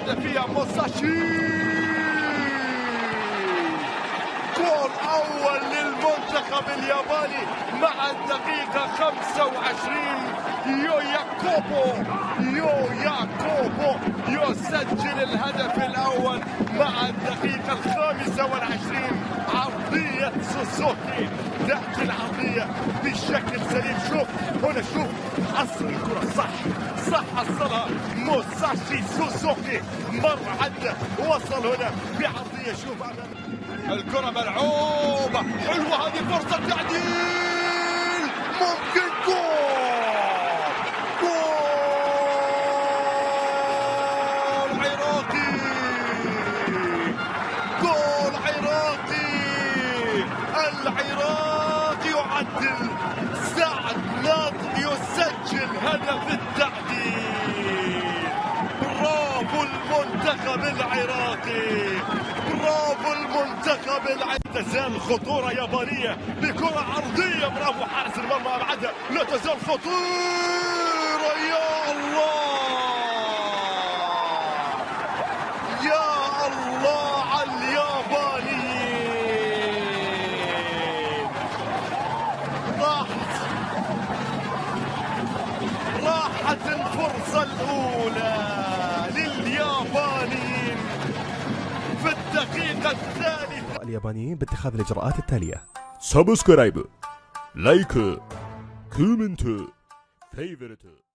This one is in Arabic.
هدفية موساشي. جول أول للمنتخب الياباني مع الدقيقة 25. يوياكوبو يسجل الهدف الأول مع الدقيقة 25. عرضية سوزوكي، تأتي العرضية بشكل سليم. شوف هنا، شوف حصل الكرة صح حصلها موساشي سوزوكي، مر عدى وصل هنا بعرضية. شوف الكرة ملعوبة حلوة، هذه فرصة تعديل، ممكن جول عراقي. العراقي يعدل، سعد ناطق يسجل هدف التعديل. برافو المنتخب العراقي، برافو المنتخب العراقي. تزال خطورة يابانية بكرة عرضية، برافو حارس المرمى أبعدها، لا تزال خطيرة. يا الله يا الله على اليابانيين. راحت الفرصة الأولى لليابانيين في الدقيقة الثالثة. اليابانيين باتخاذ الإجراءات التالية: سبسكرايب، لايك، كومنت، فيفورت.